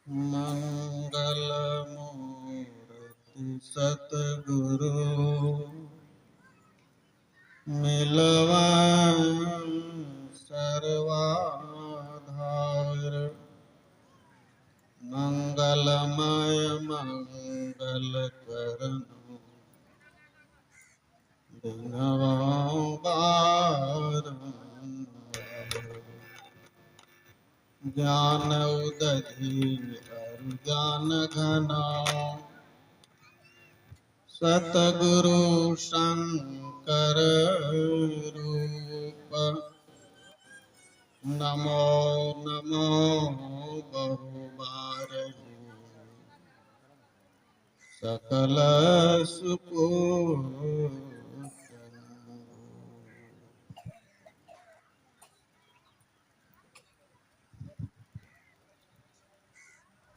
मंगल मूर्ति सतगुरु मिलवा सर्वाधार। मंगलमय मंगल करण बिनवा बारंबार। ज्ञान उदधि अरु ज्ञान घना सतगुरु शंकर रूप। नमो नमो बहुबारहु सकल सुपूत।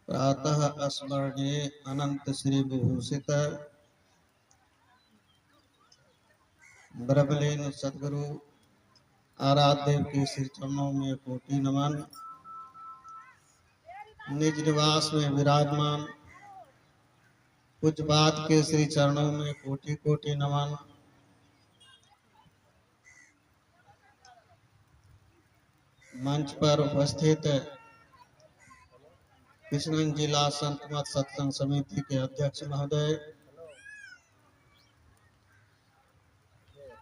प्रातः स्मरणे अनंत श्री विभूषित ब्रह्मलीन सदगुरु आराध्य के श्री चरणों में कोटि नमन। निज निवास में विराजमान पूज्यपाद के श्री चरणों में कोटि कोटि नमन। मंच पर उपस्थित कृष्णगंज जिला संत मत सत्संग समिति के अध्यक्ष महोदय,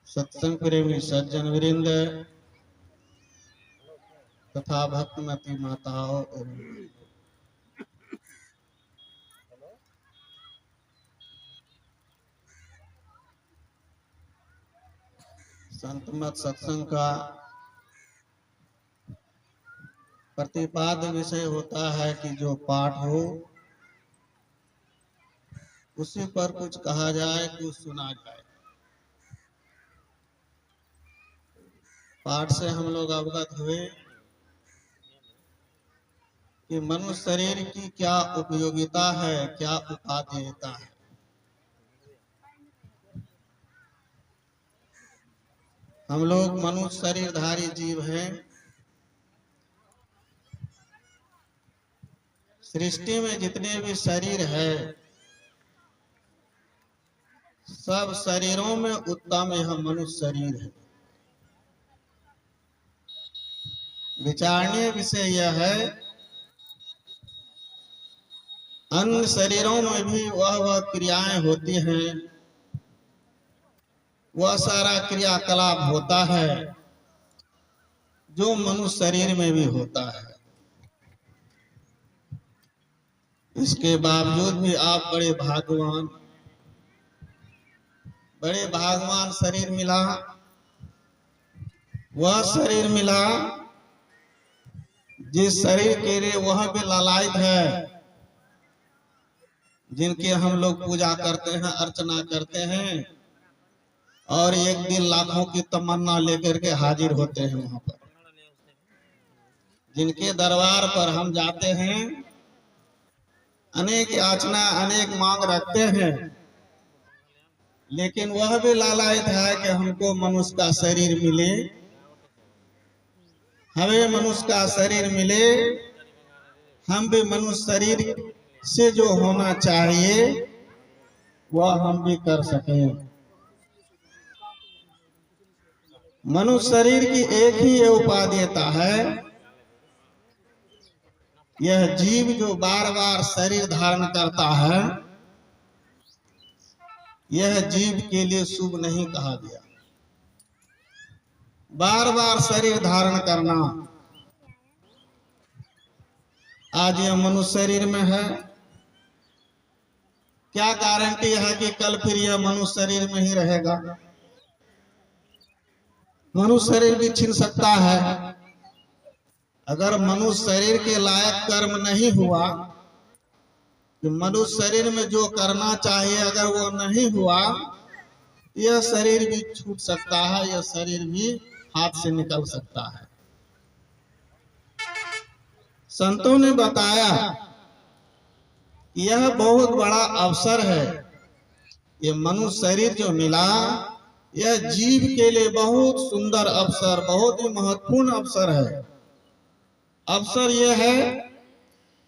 सत्संग प्रेमी सज्जन वृंद तथा भक्तमती माताओं एवं संत मत सत्संग का प्रतिपाद्य विषय होता है कि जो पाठ हो उसी पर कुछ कहा जाए, कुछ सुना जाए। पाठ से हम लोग अवगत हुए कि मनुष्य शरीर की क्या उपयोगिता है, क्या उपादेयता है। हम लोग मनुष्य शरीरधारी जीव हैं। सृष्टि में जितने भी शरीर है सब शरीरों में उत्तम यह मनुष्य शरीर है। विचारणीय विषय यह है, अन्य शरीरों में भी वह क्रियाएं होती हैं, वह सारा क्रियाकलाप होता है जो मनुष्य शरीर में भी होता है। इसके बावजूद भी आप बड़े भाग्यवान शरीर मिला। वह शरीर मिला जिस शरीर के लिए वह भी लालायित है, जिनके हम लोग पूजा करते हैं, अर्चना करते हैं और एक दिन लाखों की तमन्ना लेकर के हाजिर होते हैं। वहां पर जिनके दरबार पर हम जाते हैं, अनेक याचना अनेक मांग रखते हैं, लेकिन वह भी लालायित है कि हमको मनुष्य का शरीर मिले, हमें मनुष्य का शरीर मिले, हम भी मनुष्य शरीर से जो होना चाहिए वह हम भी कर सकें। मनुष्य शरीर की एक ही ये उपादेयता है, यह जीव जो बार बार शरीर धारण करता है यह जीव के लिए शुभ नहीं कहा गया। बार बार शरीर धारण करना, आज यह मनुष्य शरीर में है, क्या गारंटी है कि कल फिर यह मनुष्य शरीर में ही रहेगा? मनुष्य शरीर भी छीन सकता है। अगर मनुष्य शरीर के लायक कर्म नहीं हुआ, कि मनुष्य शरीर में जो करना चाहिए अगर वो नहीं हुआ, यह शरीर भी छूट सकता है, यह शरीर भी हाथ से निकल सकता है। संतों ने बताया कि यह बहुत बड़ा अवसर है। ये मनुष्य शरीर जो मिला यह जीव के लिए बहुत सुंदर अवसर, बहुत ही महत्वपूर्ण अवसर है। अवसर यह है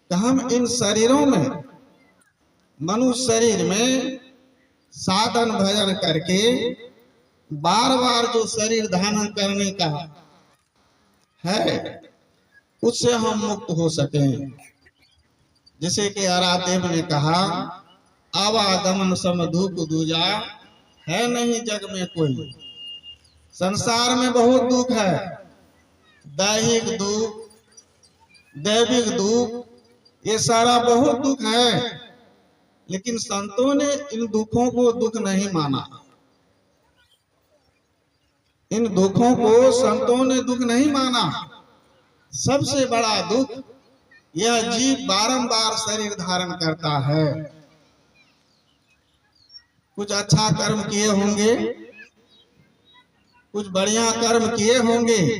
कि हम इन शरीरों में, मनुष्य शरीर में साधन भजन करके बार बार जो शरीर धारण करने का है उससे हम मुक्त हो सकें। जैसे कि आरादेव ने कहा, आवागमन सम दुख दूजा, है नहीं जग में कोई। संसार में बहुत दुख है, दैहिक दुख, दैविक दुख, ये सारा बहुत दुख है, लेकिन संतों ने इन दुखों को दुख नहीं माना। इन दुखों को संतों ने दुख नहीं माना। सबसे बड़ा दुख यह जीव बारंबार शरीर धारण करता है। कुछ अच्छा कर्म किए होंगे, कुछ बढ़िया कर्म किए होंगे,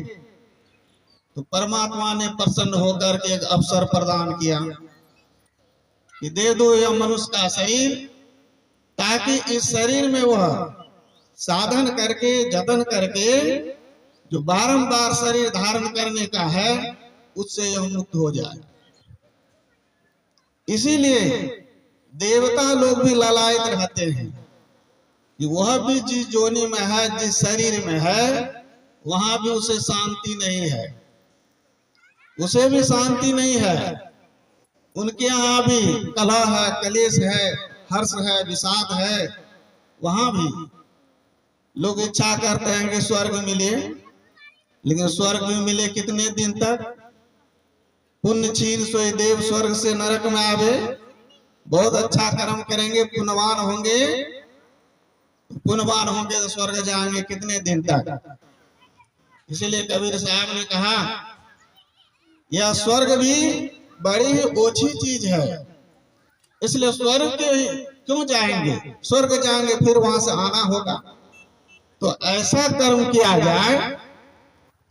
तो परमात्मा ने प्रसन्न होकर के एक अवसर प्रदान किया कि दे दो यह मनुष्य का शरीर, ताकि इस शरीर में वह साधन करके, जतन करके जो बारंबार शरीर धारण करने का है उससे यह मुक्त हो जाए। इसीलिए देवता लोग भी ललायत रहते हैं कि वह भी जिस जोनी में है, जिस शरीर में है, वहां भी उसे शांति नहीं है, उसे भी शांति नहीं है। उनके यहाँ भी कलह है, कलेश है, हर्ष है, विषाद है। वहां भी लोग इच्छा करते हैं कि स्वर्ग मिले, लेकिन स्वर्ग में मिले कितने दिन तक? पुण्य छीन सोई देव स्वर्ग से नरक में आवे। बहुत अच्छा कर्म करेंगे, पुण्यवान होंगे, पुण्यवान होंगे तो स्वर्ग जाएंगे कितने दिन तक? इसीलिए कबीर साहब ने कहा, यह स्वर्ग भी बड़ी ही ओछी चीज है, इसलिए स्वर्ग के क्यों जाएंगे? स्वर्ग जाएंगे फिर वहां से आना होगा, तो ऐसा कर्म किया जाए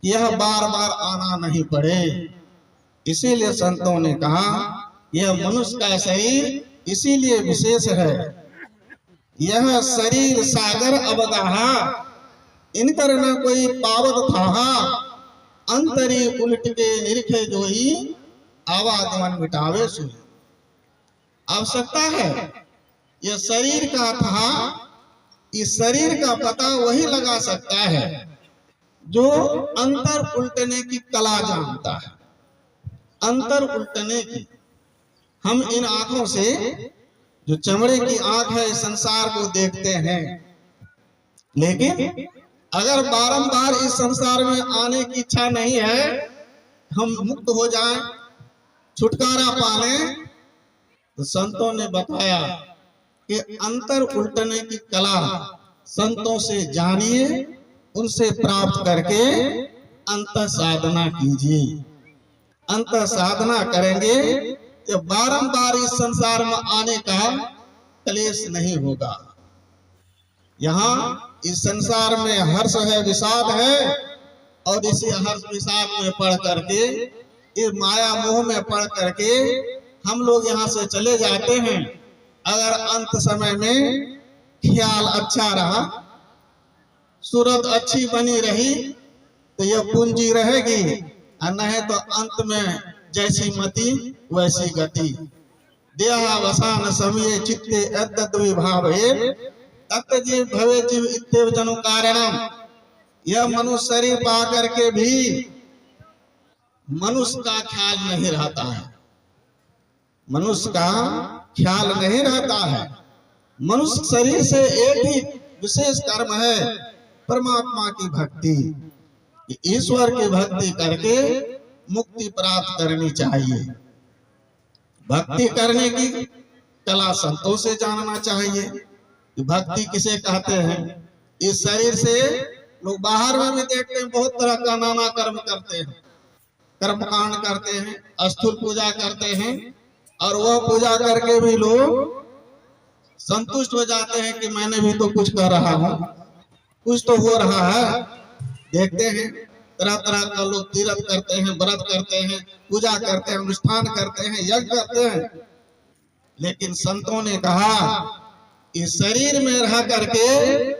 कि यह बार बार आना नहीं पड़े। इसीलिए संतों ने कहा, यह मनुष्य का शरीर इसीलिए विशेष है। यह शरीर सागर अवगाहा, इनकर न कोई पावत था, अंतरी उलट के निरखे जोई, आवागमन मिटावे सुई। आवश्यकता है, यह शरीर का था, इस शरीर का पता वही लगा सकता है जो अंतर उल्टने की कला जानता है। अंतर उल्टने की, हम इन आंखों से, जो चमड़े की आंख है, इस संसार को देखते हैं, लेकिन अगर बारंबार इस संसार में आने की इच्छा नहीं है, हम मुक्त हो जाएं, छुटकारा पाले, तो संतों ने बताया कि अंतर उल्टने की कला संतों से जानिए, उनसे प्राप्त करके अंत साधना कीजिए। अंत साधना करेंगे तो बारंबार इस संसार में आने का क्लेश नहीं होगा। यहाँ इस संसार में हर्ष है, विषाद है, और इसी हर्ष विषाद में पढ़ करके, इस माया मोह में पढ़ करके हम लोग यहाँ से चले जाते हैं। अगर अंत समय में ख्याल अच्छा रहा, सूरत अच्छी बनी रही, तो यह पूंजी रहेगी, और नहीं तो अंत में जैसी मति वैसी गति। देहावसान समय चित्ते अद्दत विभावे, तत् जीव भवे जीव इत्येव जनु कारणम। यह मनुष्य शरीर पा करके भी मनुष्य का ख्याल नहीं रहता है, मनुष्य का ख्याल नहीं रहता है। मनुष्य शरीर से एक ही विशेष कर्म है, परमात्मा की भक्ति, ईश्वर की भक्ति करके मुक्ति प्राप्त करनी चाहिए। भक्ति करने की कला संतों से जानना चाहिए कि भक्ति किसे कहते हैं। इस शरीर से लोग बाहर में भी देखते हैं, बहुत तरह का नाना कर्म करते हैं, कर्मकांड करते हैं, स्थूल पूजा करते हैं, और वह पूजा करके भी लोग संतुष्ट हो जाते हैं कि मैंने भी तो कुछ कर रहा हूँ, कुछ तो हो रहा है। देखते हैं तरह तरह का लोग तीर्थ करते हैं, व्रत करते हैं, पूजा करते हैं, अनुष्ठान करते हैं, यज्ञ करते हैं, लेकिन संतों ने कहा इस शरीर में रह करके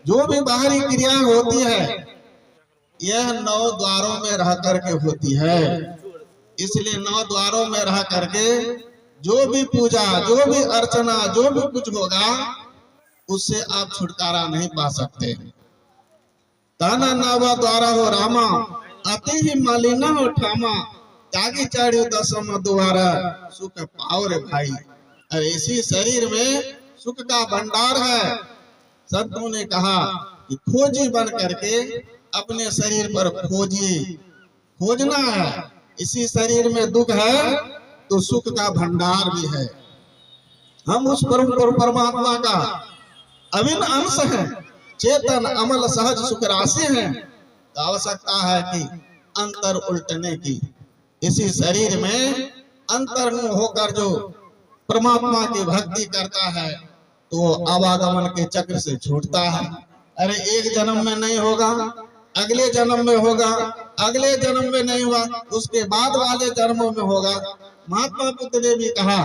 जो भी बाहरी क्रिया होती है, यह 9 द्वारों में रह करके होती है। इसलिए 9 द्वारों में रह करके जो भी पूजा, जो भी अर्चना, जो भी कुछ होगा उससे आप छुटकारा नहीं पा सकते। ताना नावा द्वारा हो रामा, अति ही मालिना हो ठामा, त्यागी चढ़ी दसम द्वारा, सुख पाओ रे भाई। और इसी शरीर में सुख का भंडार है। संतों ने कहा कि खोजी बन करके अपने शरीर पर खोजिए, खोजना है। इसी शरीर में दुख है तो सुख का भंडार भी है। हम उस परम परमात्मा का अभिन्न अंश हैं, चेतन अमल सहज सुख राशि हैं। तो आवश्यकता है कि अंतर उल्टने की। इसी शरीर में अंतर्मुख होकर जो परमात्मा की भक्ति करता है तो आवागमन के चक्र से छूटता है। अरे एक जन्म में नहीं होगा, अगले जन्म में होगा, अगले जन्म में नहीं हुआ, उसके बाद वाले जन्मों में होगा। महात्मा बुद्ध ने भी कहा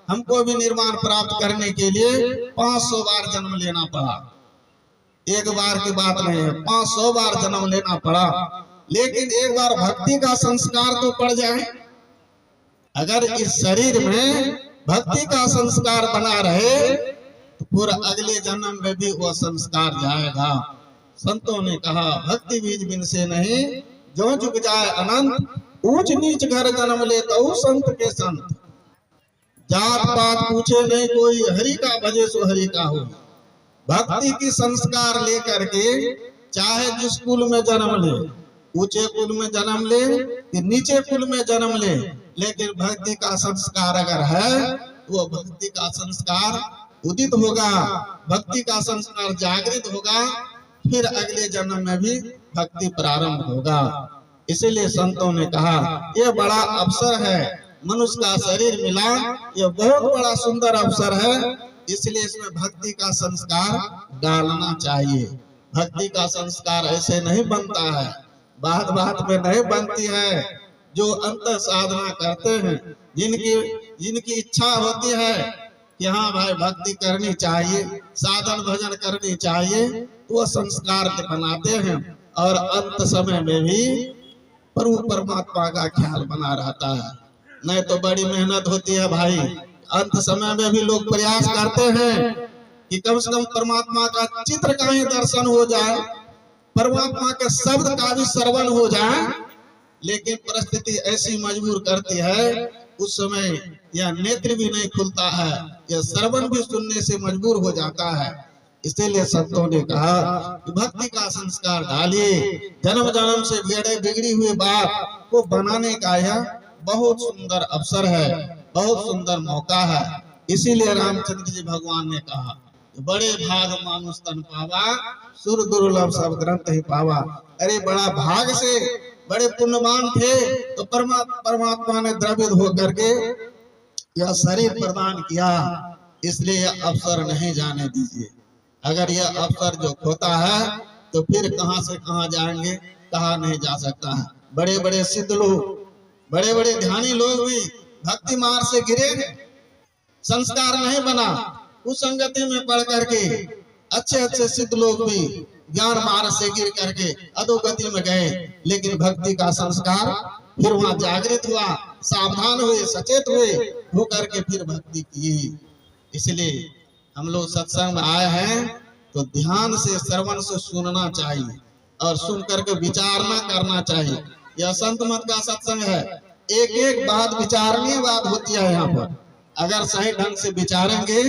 हमको भी निर्वाण प्राप्त करने के लिए 500 बार जन्म लेना पड़ा। एक बार की बात नहीं है, 500 बार जन्म लेना पड़ा। लेकिन एक बार भक्ति का संस्कार तो पड़ जाए। अगर इस शरीर में भक्ति का संस्कार बना रहे तो पूरा अगले जन्म में भी वो संस्कार जाएगा। संतों ने कहा भक्ति बीज बिन से नहीं, जो झुक जाए अनंत, ऊंच नीच घर जन्म ले तो संत के संत। जात पात पूछे नहीं कोई, हरि का भजे सो हरि का हो। भक्ति की संस्कार लेकर के चाहे जिस कुल में जन्म ले, ऊंचे कुल में जन्म ले कि नीचे कुल में जन्म ले, लेकिन भक्ति का संस्कार अगर है तो वो भक्ति का संस्कार उदित होगा, भक्ति का संस्कार जागृत होगा, फिर अगले जन्म में भी भक्ति प्रारंभ होगा। इसीलिए संतों ने कहा यह बड़ा अवसर है, मनुष्य का शरीर मिला, यह बहुत बड़ा सुंदर अवसर है। इसलिए इसमें भक्ति का संस्कार डालना चाहिए। भक्ति का संस्कार ऐसे नहीं बनता है, बात बात में नहीं बनती है। जो अंत साधना करते हैं, जिनकी इच्छा होती है कि हाँ भाई भक्ति करनी चाहिए, साधन भजन करनी चाहिए, तो वो संस्कार बनाते हैं और अंत समय में भी प्रभु परमात्मा का ख्याल बना रहता है। नहीं तो बड़ी मेहनत होती है भाई। अंत समय में भी लोग प्रयास करते हैं कि कम से कम परमात्मा का चित्र का ही दर्शन हो जाए, परमात्मा के शब्द का भी श्रवण हो जाए। लेकिन परिस्थिति ऐसी मजबूर करती है, उस समय यह नेत्र भी नहीं खुलता है, यह श्रवण भी सुनने से मजबूर हो जाता है। इसीलिए संतों ने कहा कि भक्ति का संस्कार डालिए। जन्म जन्म से बिगड़ी हुई बात को बनाने का यह बहुत सुंदर अवसर है, बहुत सुंदर मौका है। इसीलिए रामचंद्र जी भगवान ने कहा बड़े भाग मानुष तन पावा, सुर दुर्लभ सब ग्रंथ ही पावा। अरे बड़ा भाग से बड़े पुण्यवान थे तो परमात्मा ने द्रवित होकर के यह शरीर प्रदान किया। इसलिए यह अवसर नहीं जाने दीजिए। अगर यह अवसर जो खोता है तो फिर कहां से कहां जाएंगे, कहां नहीं जा सकता है। बड़े बड़े सिद्ध लोग, बड़े बड़े ध्यानी लोग भी भक्ति मार्ग से गिरे, संस्कार नहीं बना, उस संगति में पढ़ करके अच्छे अच्छे सिद्ध लोग भी ज्ञान मार्ग से गिर करके अधोगति में गए। लेकिन भक्ति का संस्कार फिर वहां जागृत हुआ, सावधान हुए, सचेत हुए, हो करके फिर भक्ति की। इसलिए हम लोग सत्संग में आए हैं तो ध्यान से श्रवण से सुनना चाहिए और सुन करके विचारना करना चाहिए। यह संत मत का सत्संग है, एक एक बात विचारनीय बात होती है। यहाँ पर अगर सही ढंग से विचारेंगे,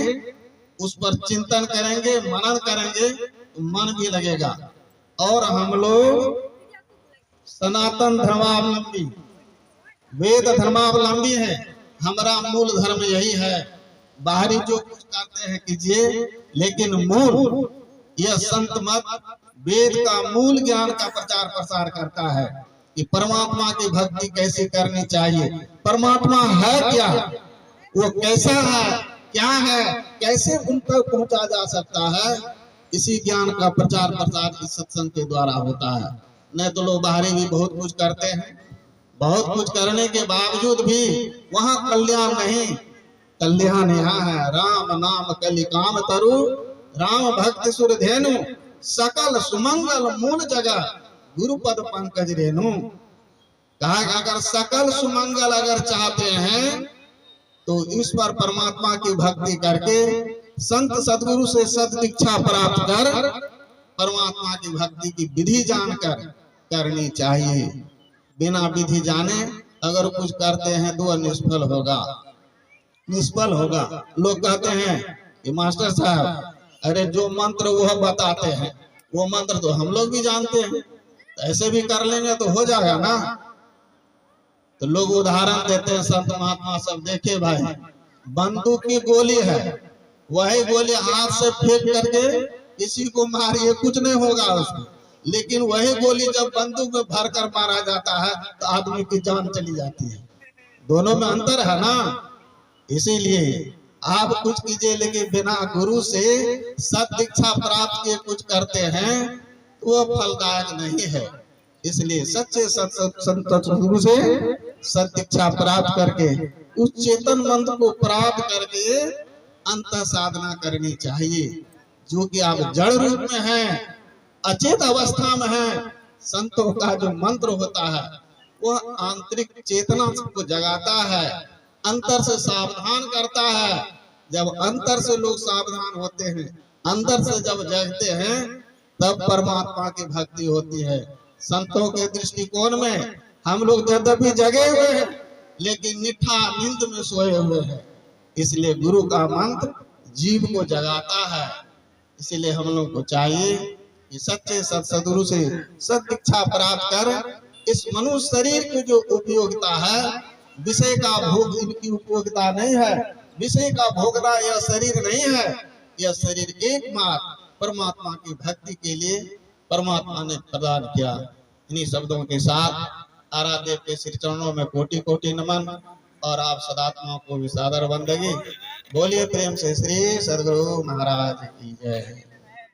उस पर चिंतन करेंगे, मनन करेंगे तो मन भी लगेगा। और हम लोग सनातन धर्मावलंबी, वेद धर्मावलंबी है, हमारा मूल धर्म यही है। बाहरी जो कुछ करते हैं कीजिए, लेकिन मूल यह संत मत वेद का मूल ज्ञान का प्रचार प्रसार करता है कि परमात्मा की भक्ति कैसे करनी चाहिए, परमात्मा है क्या, वो कैसा है, क्या है, कैसे उन तक पहुंचा जा सकता है। इसी ज्ञान का प्रचार प्रसार इस सत्संग के द्वारा होता है। नहीं तो लोग बाहरी भी बहुत कुछ करते हैं, बहुत कुछ करने के बावजूद भी वहां कल्याण नहीं। कल्याण यहाँ है, राम नाम कलि काम तरु, राम भक्ति सुर धेनु, सकल सुमंगल मूल जगह, गुरुपद पंकज रेणु। कहा कि अगर सकल सुमंगल अगर चाहते हैं तो ईश्वर परमात्मा की भक्ति करके संत सदगुरु से सद दीक्षा प्राप्त कर परमात्मा की भक्ति की विधि जानकर करनी चाहिए। बिना विधि जाने अगर कुछ करते हैं तो वह निष्फल होगा, निष्फल होगा। लोग कहते हैं कि मास्टर साहब अरे जो मंत्र वह बताते हैं वो मंत्र तो हम लोग भी जानते हैं, ऐसे भी कर लेंगे तो हो जाएगा ना। तो लोग उदाहरण देते हैं, संत महात्मा सब, देखे भाई बंदूक की गोली है, वही गोली हाथ से फेंक करके किसी को मारिए कुछ नहीं होगा उसको, लेकिन वही गोली जब बंदूक में भर कर मारा जाता है तो आदमी की जान चली जाती है। दोनों में अंतर है ना। इसीलिए आप कुछ कीजिए लेकिन बिना गुरु से सत दीक्षा प्राप्त किए कुछ करते हैं तो वह फलदायक नहीं है। इसलिए सच्चे संत गुरु से सत दीक्षा प्राप्त करके उस चेतन मंत्र को प्राप्त करके अंत साधना करनी चाहिए। जो कि आप जड़ रूप में हैं, अचेत अवस्था में हैं, संतों का जो मंत्र होता है वह आंतरिक चेतना को जगाता है, अंतर से सावधान करता है। जब अंतर से लोग सावधान होते हैं, अंदर से जब जगते हैं तब परमात्मा की भक्ति होती है। संतों के दृष्टिकोण में हम लोग यद्यपि जगे हुए हैं लेकिन निठा नींद में सोए हुए हैं। इसलिए गुरु का मंत्र जीव को जगाता है। इसलिए हम लोग को चाहिए कि सच्चे सदगुरु से सद दीक्षा प्राप्त कर इस मनुष्य शरीर की जो उपयोगिता है, विषय का भोग इनकी उपयोगिता नहीं है, विषय का भोगना यह शरीर नहीं है। यह शरीर एकमात्र परमात्मा की भक्ति के लिए परमात्मा ने प्रदान किया। इन्हीं शब्दों के साथ आराध्य के श्री चरणों में कोटि कोटि नमन और आप सदात्माओं को भी सादर बंदगी। बोलिए प्रेम से श्री सदगुरु महाराज की जय।